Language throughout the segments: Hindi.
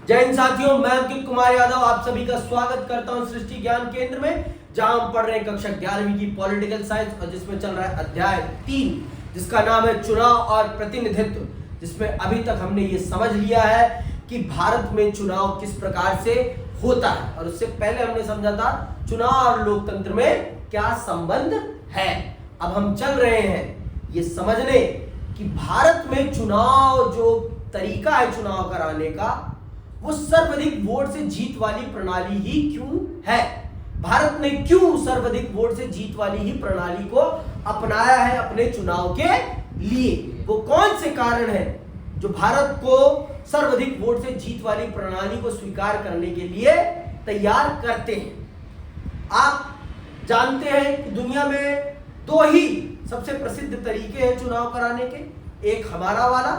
जय हिंद साथियों, मैं अंकित कुमार यादव आप सभी का स्वागत करता हूं सृष्टि ज्ञान केंद्र में, जहां हम पढ़ रहे हैं कक्षा 11वीं की पॉलिटिकल साइंस और जिसमें चल रहा है अध्याय 3 जिसका नाम है चुनाव और प्रतिनिधित्व। जिसमें अभी तक हमने ये समझ लिया है कि भारत में चुनाव किस प्रकार से होता है और उससे पहले हमने समझा था चुनाव और लोकतंत्र में क्या संबंध है। अब हम चल रहे हैं ये समझने कि भारत में चुनाव जो तरीका है चुनाव कराने का वो सर्वाधिक वोट से जीत वाली प्रणाली ही क्यों है। भारत ने क्यों सर्वाधिक वोट से जीत वाली ही प्रणाली को अपनाया है अपने चुनाव के लिए। वो कौन से कारण हैं जो भारत को सर्वाधिक वोट से जीत वाली प्रणाली को स्वीकार करने के लिए तैयार करते हैं। आप जानते हैं कि दुनिया में दो ही सबसे प्रसिद्ध तरीके हैं चुनाव कराने के, एक हमारा वाला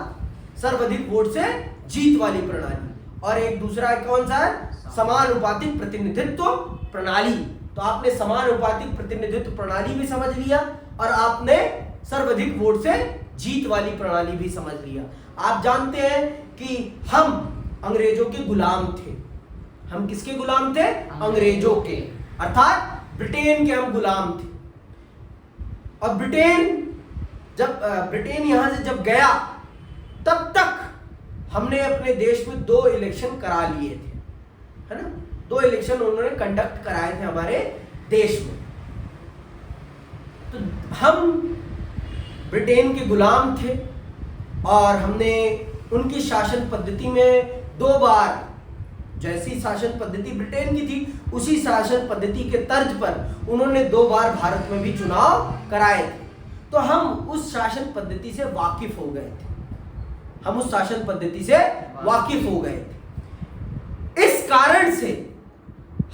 सर्वाधिक वोट से जीत वाली प्रणाली और एक दूसरा कौन सा है, समानुपातिक प्रतिनिधित्व प्रणाली। तो आपने समानुपातिक प्रतिनिधित्व प्रणाली भी समझ लिया और आपने सर्वाधिक वोट से जीत वाली प्रणाली भी समझ लिया। आप जानते हैं कि हम अंग्रेजों के गुलाम थे। हम किसके गुलाम थे? अंग्रेजों के, अर्थात ब्रिटेन के हम गुलाम थे। और ब्रिटेन यहां से जब गया तब तक हमने अपने देश में 2 इलेक्शन करा लिए थे, है ना। 2 इलेक्शन उन्होंने कंडक्ट कराए थे हमारे देश में। तो हम ब्रिटेन के गुलाम थे और हमने उनकी शासन पद्धति में 2 बार, जैसी शासन पद्धति ब्रिटेन की थी उसी शासन पद्धति के तर्ज पर उन्होंने 2 बार भारत में भी चुनाव कराए थे। तो हम उस शासन पद्धति से वाकिफ हो गए थे, हम उस शासन पद्धति से वाकिफ हो गए थे। इस कारण से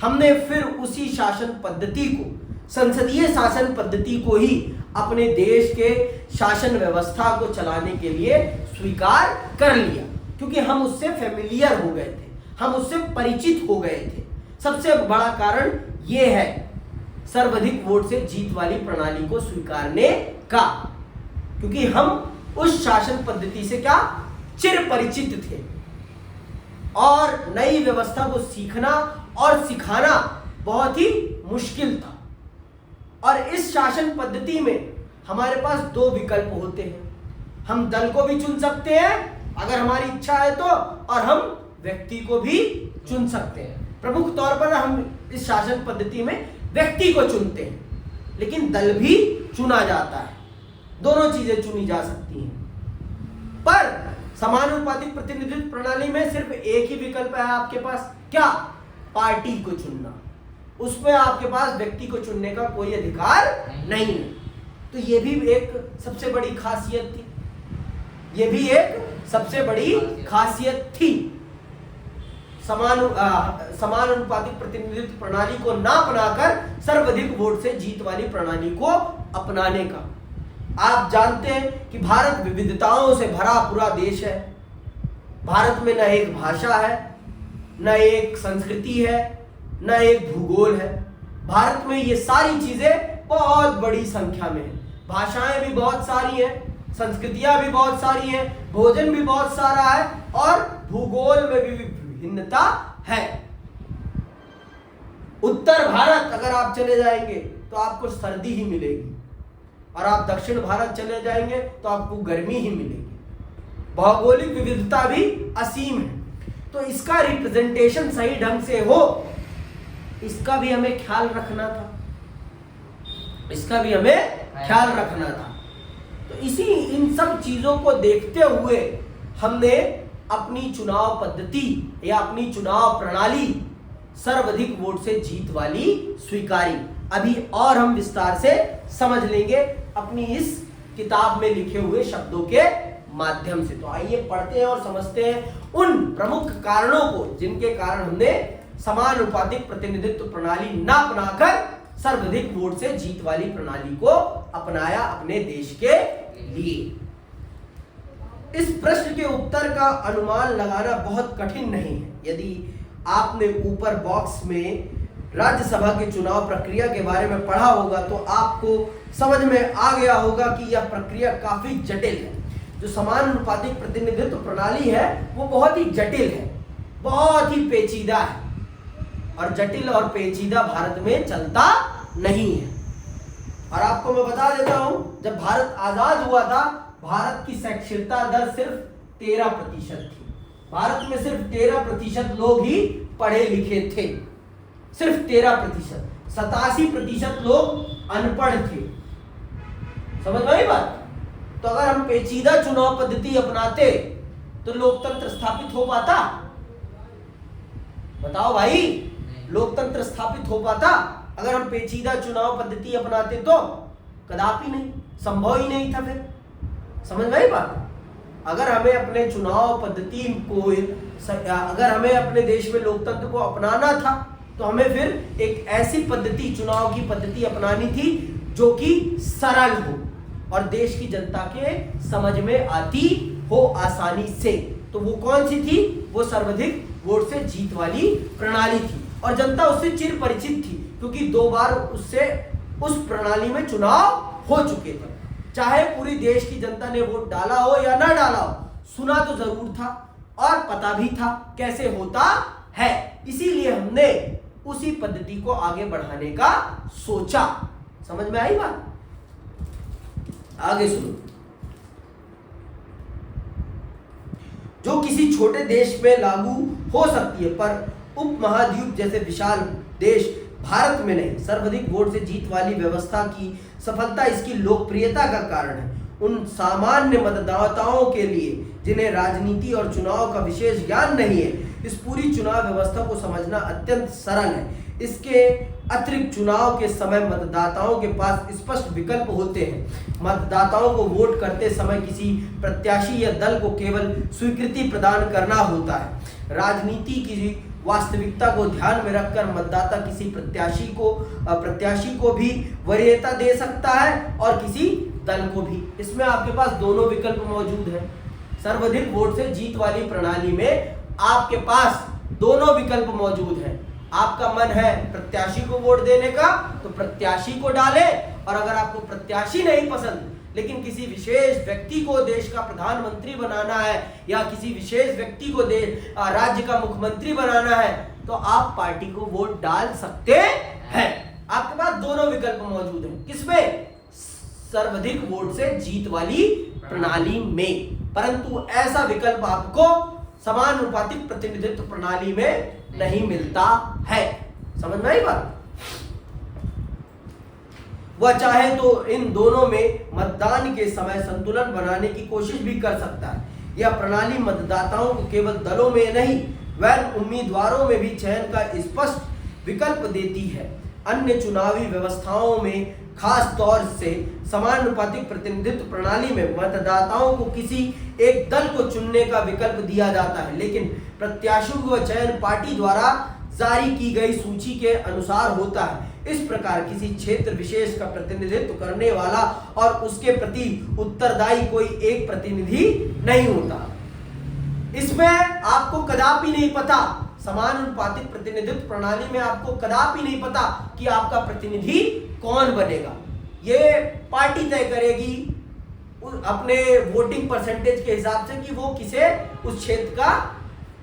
हमने फिर उसी शासन पद्धति को, संसदीय शासन पद्धति को ही अपने देश के शासन व्यवस्था को चलाने के लिए स्वीकार कर लिया, क्योंकि हम उससे फेमिलियर हो गए थे, हम उससे परिचित हो गए थे। सबसे बड़ा कारण यह है सर्वाधिक वोट से जीत वाली प्रणाली को स्वीकारने का, क्योंकि हम उस शासन पद्धति से क्या चिर परिचित थे और नई व्यवस्था को सीखना और सिखाना बहुत ही मुश्किल था। और इस शासन पद्धति में हमारे पास 2 विकल्प होते हैं। हम दल को भी चुन सकते हैं अगर हमारी इच्छा है तो, और हम व्यक्ति को भी चुन सकते हैं। प्रमुख तौर पर हम इस शासन पद्धति में व्यक्ति को चुनते हैं, लेकिन दल भी चुना जाता है। दोनों चीजें चुनी जा सकती हैं। पर समानुपातिक प्रतिनिधित्व प्रणाली में सिर्फ एक ही विकल्प है आपके पास, क्या? पार्टी को चुनना। उसमें आपके पास व्यक्ति को चुनने का कोई अधिकार नहीं है। तो ये भी एक सबसे बड़ी खासियत थी, ये भी एक सबसे बड़ी खासियत थी समानुपातिक प्रतिनिधित्व प्रणाली को ना अपनाकर सर्वाधिक वोट से जीत वाली प्रणाली को अपनाने का। आप जानते हैं कि भारत विविधताओं से भरा पूरा देश है। भारत में न एक भाषा है, न एक संस्कृति है, न एक भूगोल है। भारत में ये सारी चीजें बहुत बड़ी संख्या में है। भाषाएं भी बहुत सारी हैं, संस्कृतियां भी बहुत सारी हैं, भोजन भी बहुत सारा है और भूगोल में भी विभिन्नता है। उत्तर भारत अगर आप चले जाएंगे तो आपको सर्दी ही मिलेगी और आप दक्षिण भारत चले जाएंगे तो आपको गर्मी ही मिलेगी। भौगोलिक विविधता भी असीम है। तो इसका रिप्रेजेंटेशन सही ढंग से हो, इसका भी हमें ख्याल रखना था, इसका भी हमें ख्याल रखना था। तो इन सब चीजों को देखते हुए हमने अपनी चुनाव पद्धति या अपनी चुनाव प्रणाली सर्वाधिक वोट से जीत वाली स्वीकारी। अभी और हम विस्तार से समझ लेंगे अपनी इस किताब में लिखे हुए शब्दों के माध्यम से। तो आइए पढ़ते हैं और समझते हैं उन प्रमुख कारणों को जिनके कारण हमने समानुपातिक प्रतिनिधित्व प्रणाली ना अपनाकर सर्वाधिक वोट से जीत वाली प्रणाली को अपनाया अपने देश के लिए। इस प्रश्न के उत्तर का अनुमान लगाना बहुत कठिन नहीं है। यदि आपने ऊपर बॉक्स में राज्यसभा के चुनाव प्रक्रिया के बारे में पढ़ा होगा तो आपको समझ में आ गया होगा कि यह प्रक्रिया काफी जटिल है। जो समानुपातिक प्रतिनिधित्व प्रणाली है वो बहुत ही जटिल है। बहुत ही पेचीदा है और जटिल और पेचीदा भारत में चलता नहीं है। और आपको मैं बता देता हूं, जब भारत आजाद हुआ था, भारत की साक्षरता दर सिर्फ 13% थी। भारत में सिर्फ 13% लोग ही पढ़े लिखे थे, सिर्फ 13%। 87% लोग अनपढ़ थे। समझ में आई बात? तो अगर हम पेचीदा चुनाव पद्धति अपनाते तो लोकतंत्र स्थापित हो पाता? बताओ भाई, लोकतंत्र स्थापित हो पाता अगर हम पेचीदा चुनाव पद्धति अपनाते? तो कदापि नहीं, संभव ही नहीं था। फिर समझ में आई बात? अगर हमें अपने चुनाव पद्धति को, अगर हमें अपने देश में लोकतंत्र को अपनाना था तो हमें फिर एक ऐसी पद्धति, चुनाव की पद्धति अपनानी थी जो कि सरल हो और देश की जनता के समझ में आती हो आसानी से। तो वो कौन सी थी? वो सर्वाधिक वोट से जीत वाली प्रणाली थी और जनता उससे चिर परिचित थी, क्योंकि 2 बार उससे उस प्रणाली में चुनाव हो चुके थे। चाहे पूरी देश की जनता ने वोट डाला हो या ना डाला हो, सुना तो जरूर था और पता भी था कैसे होता है। इसीलिए हमने उसी पद्धति को आगे बढ़ाने का सोचा। समझ में आई बात? आगे सुनो। जो किसी छोटे देश में लागू हो सकती है पर उपमहाद्वीप जैसे विशाल देश भारत में नहीं। सर्वाधिक वोट से जीत वाली व्यवस्था की सफलता इसकी लोकप्रियता का कारण है। उन सामान्य मतदाताओं के लिए जिन्हें राजनीति और चुनाव का विशेष ज्ञान नहीं है, इस पूरी चुनाव व्यवस्था को समझना अत्यंत सरल है। इसके अतिरिक्त चुनाव के समय मतदाताओं के पास स्पष्ट विकल्प होते हैं। मतदाताओं को वोट करते समय किसी प्रत्याशी या दल को केवल स्वीकृति प्रदान करना होता है। राजनीति की वास्तविकता को ध्यान में रखकर मतदाता किसी प्रत्याशी को भी वरीयता दे सकता है और किसी दल को भी। इसमें आपके पास दोनों विकल्प मौजूद हैं। सर्वाधिक वोट से जीत वाली प्रणाली में आपके पास दोनों विकल्प मौजूद हैं। आपका मन है प्रत्याशी को वोट देने का तो प्रत्याशी को डालें, और अगर आपको प्रत्याशी नहीं पसंद लेकिन किसी विशेष व्यक्ति को देश का प्रधानमंत्री बनाना है या किसी विशेष व्यक्ति को राज्य का मुख्यमंत्री बनाना है तो आप पार्टी को वोट डाल सकते हैं। आपके पास दोनों विकल्प मौजूद हैं। किसमें? सर्वाधिक वोट से जीत वाली प्रणाली में। परंतु ऐसा विकल्प आपको समानुपातिक प्रतिनिधित्व प्रणाली में नहीं मिलता है। समझ में आई बात? वह चाहे तो इन दोनों में मतदान के समय संतुलन बनाने की कोशिश भी कर सकता है। यह प्रणाली मतदाताओं को केवल दलों में नहीं वैध उम्मीदवारों में भी चयन का स्पष्ट विकल्प देती है। अन्य चुनावी व्यवस्थाओं में खास तौर से समानुपातिक प्रतिनिधित्व प्रणाली में मतदाताओं को किसी एक दल को चुनने का विकल्प दिया जाता है, लेकिन प्रत्याशियों का चयन पार्टी द्वारा जारी की गई सूची के अनुसार होता है। इस प्रकार किसी क्षेत्र विशेष का प्रतिनिधित्व करने वाला और उसके प्रति उत्तरदायी कोई एक प्रतिनिधि नहीं होता। इसमें आपको कदापि नहीं पता, समानुपातिक प्रतिनिधित्व प्रणाली में आपको कदापि नहीं पता कि आपका प्रतिनिधि कौन बनेगा। ये पार्टी तय करेगी अपने वोटिंग परसेंटेज के हिसाब से कि वो किसे उस क्षेत्र का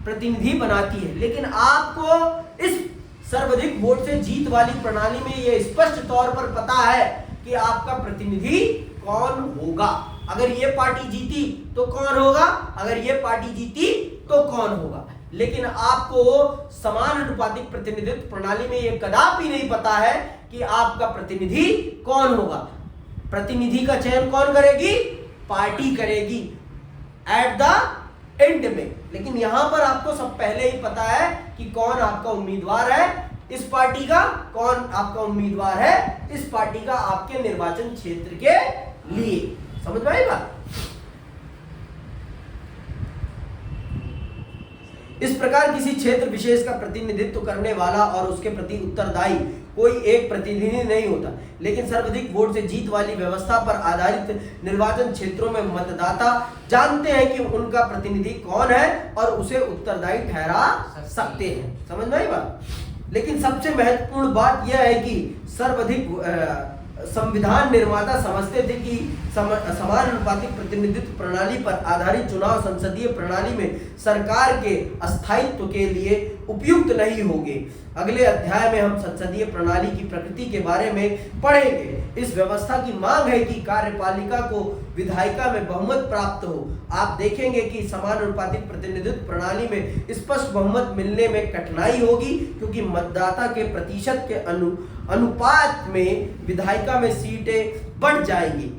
प्रतिनिधि बनाती है। लेकिन आपको इस सर्वाधिक वोट से जीत वाली प्रणाली में यह स्पष्ट तौर पर पता है कि आपका प्रतिनिधि कौन होगा। अगर ये पार्टी जीती तो कौन होगा, अगर ये पार्टी जीती तो कौन होगा। लेकिन आपको समानुपातिक प्रतिनिधित्व प्रणाली में यह कदापि नहीं पता है कि आपका प्रतिनिधि कौन होगा। प्रतिनिधि का चयन कौन करेगी? पार्टी करेगी एट द एंड में। लेकिन यहां पर आपको सब पहले ही पता है कि कौन आपका उम्मीदवार है इस पार्टी का, कौन आपका उम्मीदवार है इस पार्टी का आपके निर्वाचन क्षेत्र के लिए। समझ में आई बात? इस प्रकार किसी क्षेत्र विशेष का प्रतिनिधित्व करने वाला और उसके प्रति उत्तरदायी कोई एक प्रतिनिधि नहीं होता, लेकिन सर्वाधिक वोट से जीत वाली व्यवस्था पर आधारित निर्वाचन क्षेत्रों में मतदाता जानते हैं कि उनका प्रतिनिधि कौन है और उसे उत्तरदायी ठहरा सकते हैं। समझ में आई बात? लेकिन सबसे महत्वपूर्ण बात यह है कि संविधान निर्माता समझते थे कि समानुपातिक प्रतिनिधित्व प्रणाली पर आधारित चुनाव संसदीय प्रणाली में सरकार के स्थायित्व के लिए उपयुक्त नहीं होंगे। अगले अध्याय में हम संसदीय प्रणाली की प्रकृति के बारे में पढ़ेंगे। इस व्यवस्था की मांग है कि कार्यपालिका को विधायिका में बहुमत प्राप्त हो। आप देखेंगे कि समानुपातिक प्रतिनिधित्व प्रणाली में स्पष्ट बहुमत मिलने में कठिनाई होगी, क्योंकि मतदाता के प्रतिशत के अनुपात में विधायिका में सीटें बढ़ जाएंगी।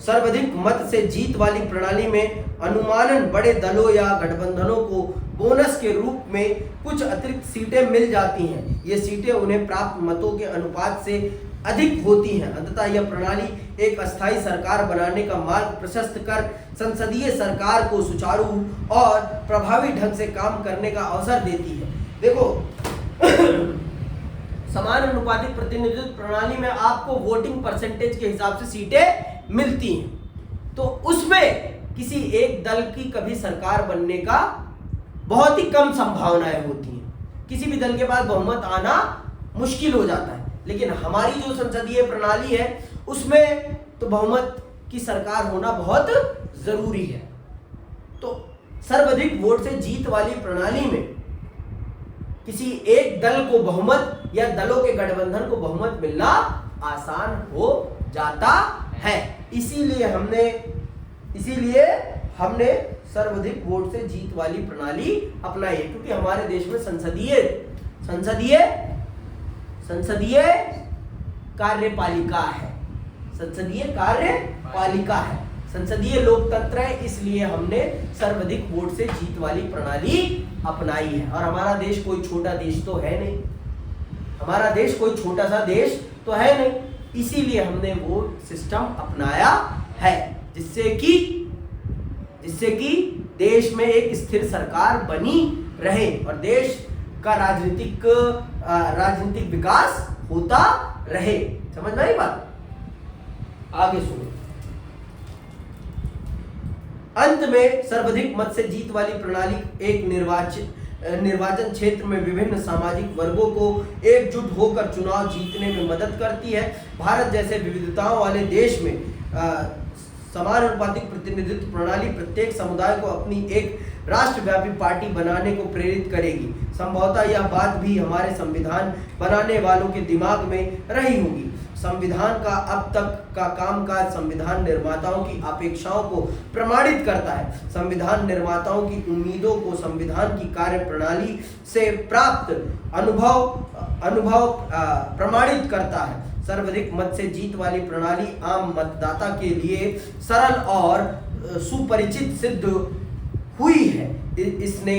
सर्वाधिक मत से जीत वाली प्रणाली में अनुमानन बड़े दलों या गठबंधनों को बोनस के रूप में कुछ अतिरिक्त सीटें मिल जाती हैं। ये सीटें उन्हें प्राप्त मतों के अनुपात से अधिक होती हैं। अंततः यह प्रणाली एक अस्थायी सरकार बनाने का मार्ग प्रशस्त कर संसदीय सरकार को सुचारू और प्रभावी ढंग से काम करने का अवसर देती है। देखो, समानुपातिक प्रतिनिधित्व प्रणाली में आपको वोटिंग परसेंटेज के हिसाब से सीटें मिलती हैं, तो उसमें किसी एक दल की कभी सरकार बनने का बहुत ही कम संभावनाएं होती हैं। किसी भी दल के पास बहुमत आना मुश्किल हो जाता है। लेकिन हमारी जो संसदीय प्रणाली है उसमें तो बहुमत की सरकार होना बहुत जरूरी है। तो सर्वाधिक वोट से जीत वाली प्रणाली में किसी एक दल को बहुमत या दलों के गठबंधन को बहुमत मिलना आसान हो जाता है। इसीलिए हमने सर्वाधिक वोट से जीत वाली प्रणाली अपनाई है, क्योंकि हमारे देश में संसदीय कार्यपालिका है। संसदीय लोकतंत्र है, इसलिए हमने सर्वाधिक वोट से जीत वाली प्रणाली अपनाई है। और हमारा देश कोई छोटा देश तो है नहीं, हमारा देश कोई छोटा सा देश तो है नहीं, इसीलिए हमने वो सिस्टम अपनाया है, जिससे कि देश में एक स्थिर सरकार बनी रहे और देश का राजनीतिक विकास होता रहे। समझ में आई बात? आगे सुनो। अंत में सर्वाधिक मत से जीत वाली प्रणाली एक निर्वाचन क्षेत्र में विभिन्न सामाजिक वर्गों को एकजुट होकर चुनाव जीतने में मदद करती है। भारत जैसे विविधताओं वाले देश में समानुपातिक प्रतिनिधित्व प्रणाली प्रत्येक समुदाय को अपनी एक राष्ट्रव्यापी पार्टी बनाने को प्रेरित करेगी। संभवतः यह बात भी हमारे संविधान बनाने वालों के दिमाग में रही होगी। संविधान का अब तक का कामकाज संविधान निर्माताओं की अपेक्षाओं को प्रमाणित करता है। संविधान निर्माताओं की उम्मीदों को संविधान की कार्य प्रणाली से प्राप्त अनुभव प्रमाणित करता है। सर्वाधिक मत से जीत वाली प्रणाली आम मतदाता के लिए सरल और सुपरिचित सिद्ध हुई है। इसने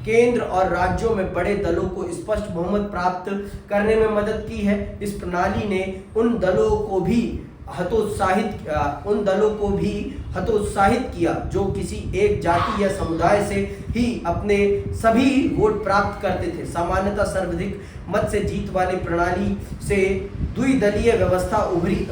केंद्र और राज्यों में बड़े दलों को स्पष्ट बहुमत प्राप्त करने में मदद की है। इस प्रणाली ने उन दलों को भी हतोत्साहित किया जो किसी एक जाति या समुदाय से ही अपने सभी वोट प्राप्त करते थे। सामान्यतः सर्वाधिक मत से जीत वाली प्रणाली से द्विदलीय व्यवस्था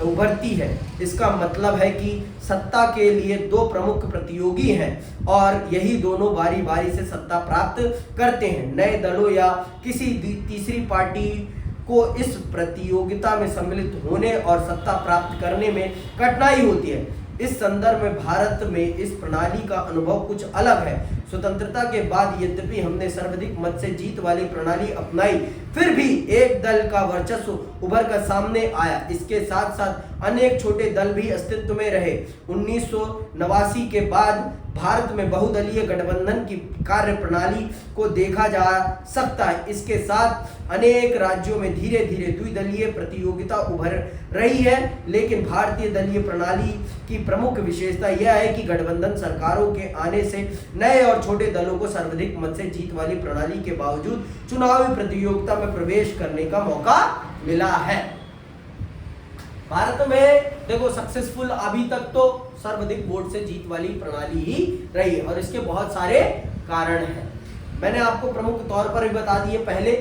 उभरती है। इसका मतलब है कि सत्ता के लिए दो प्रमुख प्रतियोगी हैं और यही दोनों बारी बारी से सत्ता प्राप्त करते हैं। नए दलों या किसी तीसरी पार्टी को इस प्रतियोगिता में सम्मिलित होने और सत्ता प्राप्त करने में कठिनाई होती है। इस संदर्भ में भारत में इस प्रणाली का अनुभव कुछ अलग है। स्वतंत्रता के बाद यद्यपि हमने सर्वाधिक मत से जीत वाली प्रणाली अपनाई, फिर भी एक दल का वर्चस्व उभर कर सामने आया। इसके साथ साथ अनेक छोटे दल भी अस्तित्व में रहे। 1989 के बाद भारत में बहुदलीय गठबंधन की कार्य प्रणाली को देखा जा सकता है। इसके साथ अनेक राज्यों में धीरे धीरे द्विदलीय प्रतियोगिता उभर रही है, लेकिन भारतीय दलीय प्रणाली की प्रमुख विशेषता यह है कि गठबंधन सरकारों के आने से नए और छोटे दलों को सर्वाधिक मत से जीत वाली प्रणाली के बावजूद चुनावी प्रतियोगिता में प्रवेश करने का मौका मिला है। भारत में देखो सक्सेसफुल अभी तक तो सर्वाधिक वोट से जीत वाली प्रणाली ही रही है और इसके बहुत सारे कारण हैं। मैंने आपको प्रमुख तौर पर भी बता दिए पहले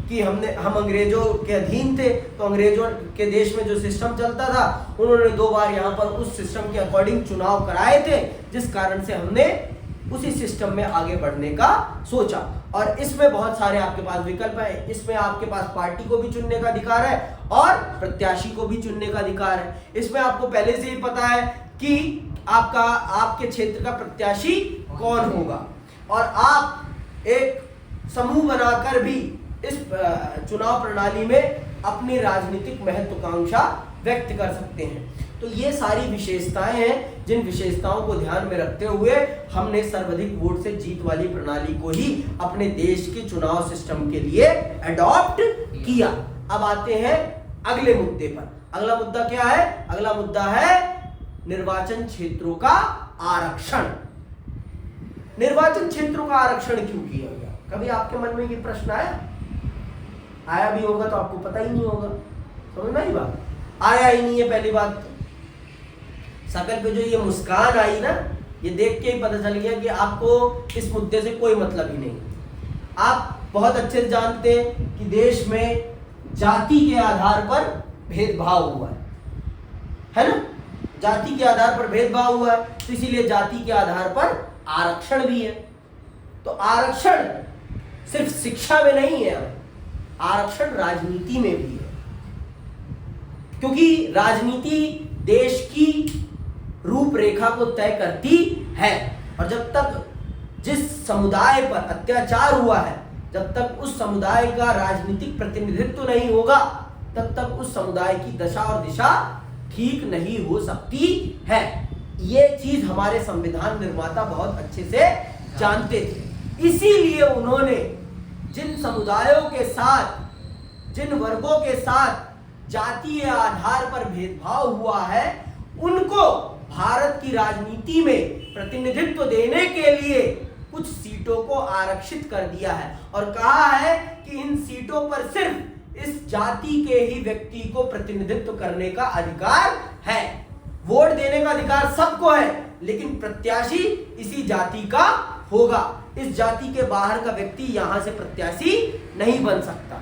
कि हम अंग्रेजों के अधीन थे, तो अंग्रेजों के देश में जो सिस्टम चलता था उन्होंने 2 बार यहाँ पर उस सिस्टम के अकॉर्डिंग चुनाव कराए थे, जिस कारण से हमने उसी सिस्टम में आगे बढ़ने का सोचा। और इसमें बहुत सारे आपके पास विकल्प हैं। इसमें आपके पास पार्टी को भी चुनने का अधिकार है और प्रत्याशी को भी चुनने का अधिकार है। इसमें आपको पहले से ही पता है कि आपके क्षेत्र का प्रत्याशी कौन होगा और आप एक समूह बनाकर भी इस चुनाव प्रणाली में अपनी राजनीतिक महत्वाकांक्षा व्यक्त कर सकते हैं। तो ये सारी विशेषताएं हैं जिन विशेषताओं को ध्यान में रखते हुए हमने सर्वाधिक वोट से जीत वाली प्रणाली को ही अपने देश के चुनाव सिस्टम के लिए अडॉप्ट किया। अब आते हैं अगले मुद्दे पर। अगला मुद्दा क्या है? अगला मुद्दा है निर्वाचन क्षेत्रों का आरक्षण। निर्वाचन क्षेत्रों का आरक्षण क्यों किया गया? कभी आपके मन में ये प्रश्न आया भी होगा तो आपको पता ही नहीं होगा। समझ में आई बात? आया ही नहीं है। पहली बात तो शकल पे जो ये मुस्कान आई ना, ये देख के ही पता चल गया कि आपको इस मुद्दे से कोई मतलब ही नहीं। आप बहुत अच्छे से जानते हैं कि देश में जाति के आधार पर भेदभाव हुआ है ना? जाति के आधार पर भेदभाव हुआ है, तो इसीलिए जाति के आधार पर आरक्षण भी है। तो आरक्षण सिर्फ शिक्षा में नहीं है, आरक्षण राजनीति में भी है, क्योंकि राजनीति देश की रूपरेखा को तय करती है। और जब तक जिस समुदाय पर अत्याचार हुआ है, जब तक उस समुदाय का राजनीतिक प्रतिनिधित्व नहीं होगा, तब तक उस समुदाय की दशा और दिशा ठीक नहीं हो सकती है। ये चीज हमारे संविधान निर्माता बहुत अच्छे से जानते थे। इसीलिए उन्होंने जिन समुदायों के साथ, जिन वर्गों के साथ जातीय आधार पर भेदभाव हुआ है, उनको भारत की राजनीति में प्रतिनिधित्व देने के लिए कुछ सीटों को आरक्षित कर दिया है और कहा है कि इन सीटों पर सिर्फ इस जाति के ही व्यक्ति को प्रतिनिधित्व करने का अधिकार है। वोट देने का अधिकार सबको है, लेकिन प्रत्याशी इसी जाति का होगा। इस जाति के बाहर का व्यक्ति यहां से प्रत्याशी नहीं बन सकता।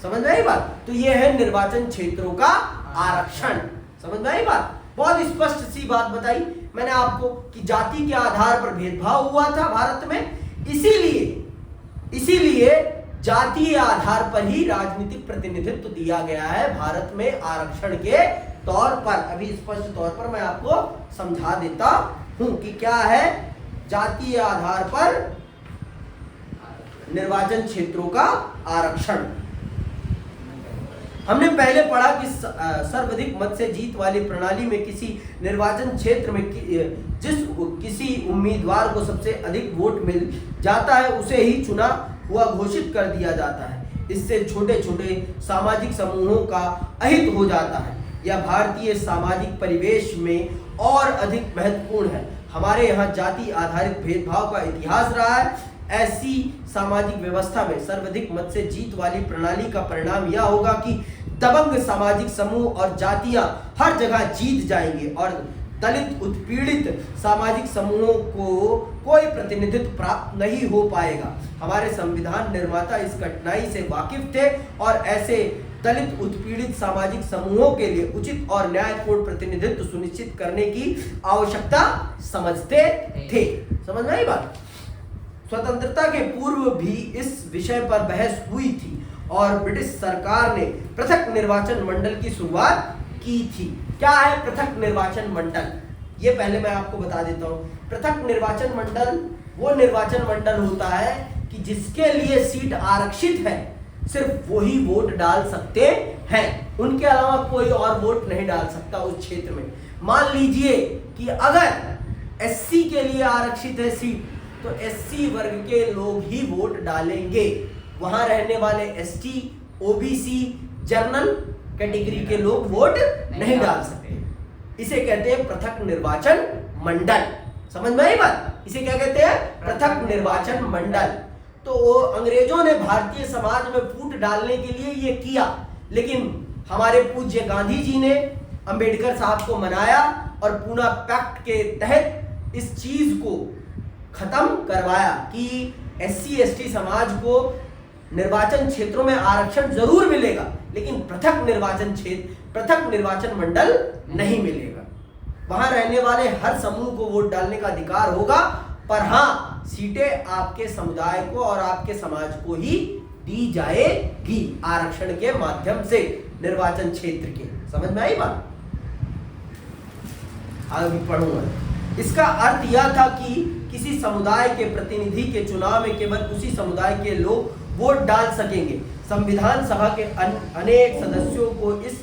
समझ में आई बात? तो यह है निर्वाचन क्षेत्रों का आरक्षण। समझ में आई बात? बहुत स्पष्ट सी बात बताई मैंने आपको कि जाति के आधार पर भेदभाव हुआ था भारत में, इसीलिए जातीय आधार पर ही राजनीतिक प्रतिनिधित्व दिया गया है भारत में आरक्षण के तौर पर। अभी स्पष्ट तौर पर मैं आपको समझा देता हूं कि क्या है जातीय आधार पर निर्वाचन क्षेत्रों का आरक्षण। हमने पहले पढ़ा कि सर्वाधिक मत से जीत वाली प्रणाली में किसी निर्वाचन क्षेत्र में किसी उम्मीदवार को सबसे अधिक वोट मिल जाता है, उसे ही चुना हुआ घोषित कर दिया जाता है। इससे छोटे छोटे सामाजिक समूहों का अहित हो जाता है। यह भारतीय सामाजिक परिवेश में और अधिक महत्वपूर्ण है। हमारे यहाँ जाति आधारित भेदभाव का इतिहास रहा है। ऐसी सामाजिक व्यवस्था में सर्वाधिक मत से जीत वाली प्रणाली का परिणाम यह होगा कि दबंग सामाजिक समूह और जातियां हर जगह जीत जाएंगे और दलित उत्पीड़ित सामाजिक समूहों को कोई प्रतिनिधित्व प्राप्त नहीं हो पाएगा। हमारे संविधान निर्माता इस कठिनाई से वाकिफ थे और ऐसे दलित उत्पीड़ित सामाजिक समूहों के लिए उचित और न्यायपूर्ण प्रतिनिधित्व सुनिश्चित करने की आवश्यकता समझते थे। समझ में आई बात? स्वतंत्रता के पूर्व भी इस विषय पर बहस हुई थी और ब्रिटिश सरकार ने पृथक निर्वाचन मंडल की शुरुआत की थी। क्या है पृथक निर्वाचन मंडल? ये पहले मैं आपको बता देता हूँ। पृथक निर्वाचन मंडल वो निर्वाचन मंडल होता है कि जिसके लिए सीट आरक्षित है, सिर्फ वही वोट डाल सकते हैं, उनके अलावा कोई और वोट नहीं डाल सकता उस क्षेत्र में। मान लीजिए कि अगर एससी के लिए आरक्षित है सीट, तो एससी वर्ग के लोग ही वोट डालेंगे। वहां रहने वाले एसटी, ओबीसी, जनरल कैटेगरी के लोग वोट नहीं डाल सकते। इसे कहते हैं पृथक निर्वाचन मंडल। समझ में आई बात? इसे क्या कहते हैं? पृथक निर्वाचन मंडल। तो अंग्रेजों ने भारतीय समाज में फूट डालने के लिए ये किया, लेकिन हमारे पूज्य गांधी जी ने अंबेडकर साहब को मनाया और पूना पैक्ट के तहत इस चीज को खत्म करवाया कि एससी एसटी समाज को निर्वाचन क्षेत्रों में आरक्षण जरूर मिलेगा, लेकिन पृथक निर्वाचन क्षेत्र, पृथक निर्वाचन मंडल नहीं मिलेगा। वहां रहने वाले हर समूह को वोट डालने का अधिकार होगा, पर हाँ, सीटें आपके समुदाय को और आपके समाज को ही दी जाएगी आरक्षण के माध्यम से निर्वाचन क्षेत्र के। समझ में आई बात? आगे पढ़ूंगा। इसका अर्थ यह था कि किसी समुदाय के प्रतिनिधि के चुनाव में केवल उसी समुदाय के लोग वोट डाल सकेंगे। संविधान सभा के अनेक सदस्यों को इस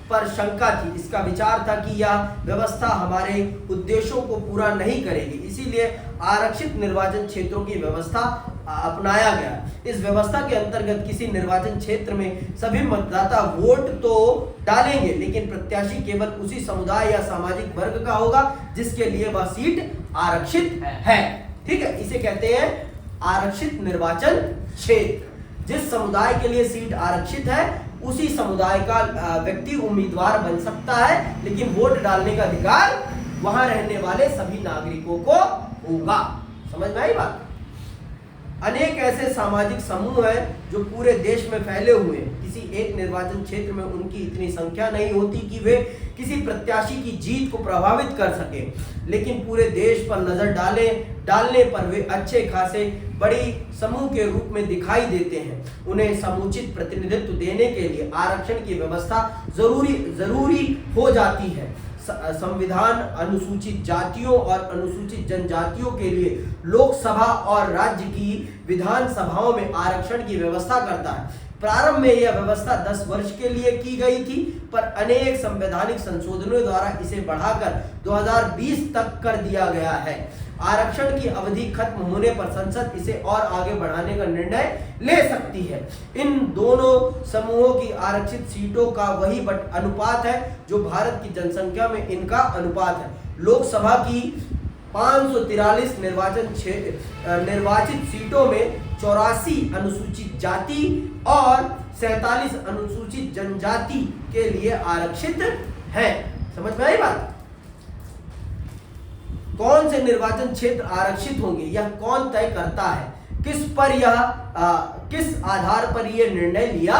पर शंका थी। इसका विचार था कि यह व्यवस्था हमारे उद्देश्यों को पूरा नहीं करेगी, इसीलिए आरक्षित निर्वाचन क्षेत्रों की व्यवस्था अपनाया गया। इस व्यवस्था के अंतर्गत किसी निर्वाचन क्षेत्र में सभी मतदाता वोट तो डालेंगे, लेकिन प्रत्याशी केवल उसी समुदाय या सामाजिक वर्ग का होगा जिसके लिए वह सीट आरक्षित है। ठीक है, इसे कहते हैं आरक्षित निर्वाचन क्षेत्र। जिस समुदाय के लिए सीट आरक्षित है उसी समुदाय का व्यक्ति उम्मीदवार बन सकता है, लेकिन वोट डालने का अधिकार वहां रहने वाले सभी नागरिकों को होगा। समझ में आई बात? अनेक ऐसे सामाजिक समूह हैं जो पूरे देश में फैले हुए हैं। किसी एक निर्वाचन क्षेत्र में उनकी इतनी संख्या नहीं होती कि वे किसी प्रत्याशी की जीत को प्रभावित कर सके, लेकिन पूरे देश पर नजर डालने पर वे अच्छे खासे बड़ी समूह के रूप में दिखाई देते हैं। उन्हें समुचित प्रतिनिधित्व देने के लिए आरक्षण की व्यवस्था जरूरी हो जाती है। संविधान अनुसूचित जातियों और अनुसूचित जनजातियों के लिए लोकसभा और राज्य की विधानसभाओं में आरक्षण की व्यवस्था करता है। प्रारंभ में यह व्यवस्था 10 वर्ष के लिए की गई थी, पर अनेक संवैधानिक संशोधनों द्वारा इसे बढ़ाकर 2020 तक कर दिया गया है। आरक्षण की अवधि खत्म होने पर संसद इसे और आगे बढ़ाने का निर्णय ले सकती है। इन दोनों समूहों की आरक्षित सीटों का वही अनुपात है जो भारत की जनसंख्या में इनका अनुपात है। लोकसभा की 543 निर्वाचित सीटों में 84 अनुसूचित जाति और 47 अनुसूचित जनजाति के लिए आरक्षित है। समझ में आई बात? कौन से निर्वाचन क्षेत्र आरक्षित होंगे यह कौन तय करता है? किस आधार पर यह निर्णय लिया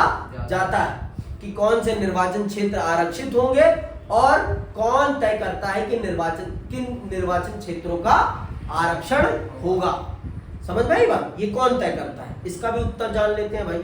जाता है कि कौन से निर्वाचन क्षेत्र आरक्षित होंगे और कौन तय करता है कि किन निर्वाचन क्षेत्रों का आरक्षण होगा? समझ में आई बात? ये कौन तय करता है? इसका भी उत्तर जान लेते हैं भाई।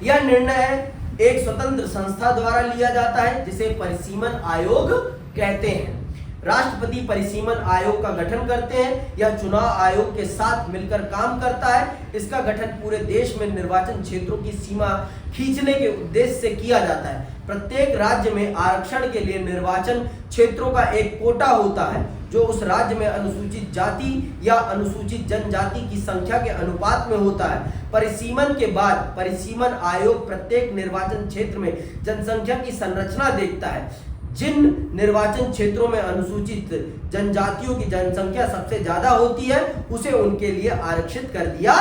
यह निर्णय एक स्वतंत्र संस्था द्वारा लिया जाता है जिसे परिसीमन आयोग कहते हैं। राष्ट्रपति परिसीमन आयोग का गठन करते हैं। यह चुनाव आयोग के साथ मिलकर काम करता है। इसका गठन पूरे देश में निर्वाचन क्षेत्रों की सीमा खींचने के उद्देश्य से किया जाता है। प्रत्येक राज्य में आरक्षण के लिए निर्वाचन क्षेत्रों का एक कोटा होता है जो उस राज्य में अनुसूचित जाति या अनुसूचित जनजाति की संख्या के अनुपात में होता है। परिसीमन के बाद परिसीमन आयोग प्रत्येक निर्वाचन क्षेत्र में जनसंख्या की संरचना देखता है। जिन निर्वाचन क्षेत्रों में अनुसूचित जनजातियों की जनसंख्या सबसे ज्यादा होती है उसे उनके लिए आरक्षित कर दिया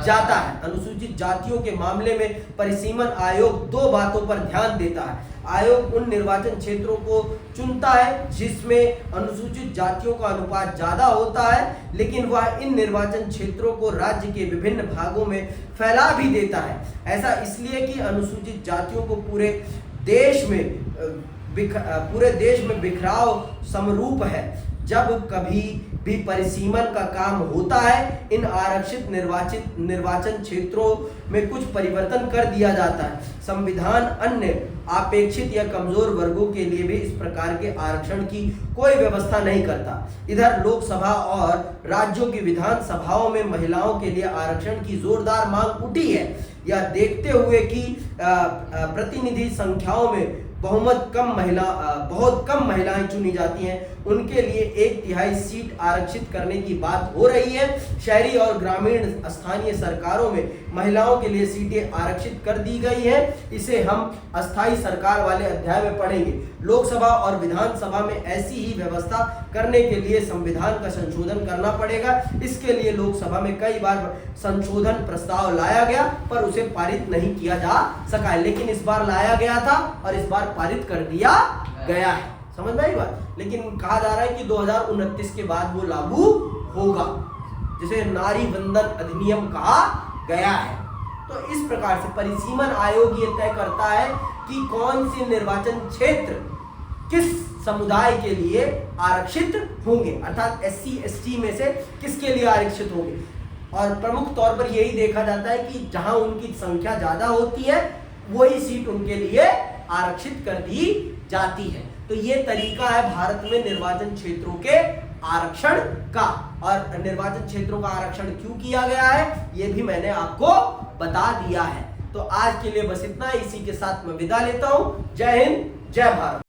जाता है। अनुसूचित जातियों के मामले में परिसीमन आयोग 2 बातों पर ध्यान देता है। आयोग उन निर्वाचन क्षेत्रों को चुनता है जिसमें अनुसूचित जातियों का अनुपात ज्यादा होता है, लेकिन वह इन निर्वाचन क्षेत्रों को राज्य के विभिन्न भागों में फैला भी देता है। ऐसा इसलिए कि अनुसूचित जातियों को पूरे देश में बिखराव समरूप है। जब कभी भी परिसीमन का काम होता है इन आरक्षित निर्वाचन क्षेत्रों में कुछ परिवर्तन कर दिया जाता है। संविधान अन्य अपेक्षित या कमजोर वर्गों के लिए भी इस प्रकार के आरक्षण की कोई व्यवस्था नहीं करता। इधर लोकसभा और राज्यों की विधानसभाओं में महिलाओं के लिए आरक्षण की जोरदार मांग उठी है। यह देखते हुए कि प्रतिनिधि संख्याओं में बहुत कम महिलाएं चुनी जाती हैं, उनके लिए 1/3 सीट आरक्षित करने की बात हो रही है। शहरी और ग्रामीण स्थानीय सरकारों में महिलाओं के लिए सीटें आरक्षित कर दी गई हैं। इसे हम अस्थायी सरकार वाले अध्याय में पढ़ेंगे। लोकसभा और विधानसभा में ऐसी ही व्यवस्था करने के लिए संविधान का संशोधन करना पड़ेगा। इसके लिए लोकसभा में कई बार संशोधन प्रस्ताव लाया गया पर उसे पारित नहीं किया जा सका है, लेकिन इस बार लाया गया था और इस बार पारित कर दिया गया है। समझ में आई बात? लेकिन कहा जा रहा है कि 2029 के बाद वो लागू होगा, जिसे नारी वंदन अधिनियम कहा गया है। तो इस प्रकार से परिसीमन आयोग ये तय करता है कि कौन से निर्वाचन क्षेत्र किस समुदाय के लिए आरक्षित होंगे, अर्थात SC ST में से किसके लिए आरक्षित होंगे। और प्रमुख तौर पर यही देखा जाता है कि जहां उनकी संख्या ज्यादा होती है वही सीट उनके लिए आरक्षित कर दी जाती है। तो ये तरीका है भारत में निर्वाचन क्षेत्रों के आरक्षण का। और निर्वाचन क्षेत्रों का आरक्षण क्यों किया गया है ये भी मैंने आपको बता दिया है। तो आज के लिए बस इतना, इसी के साथ मैं विदा लेता हूं। जय हिंद, जय भारत।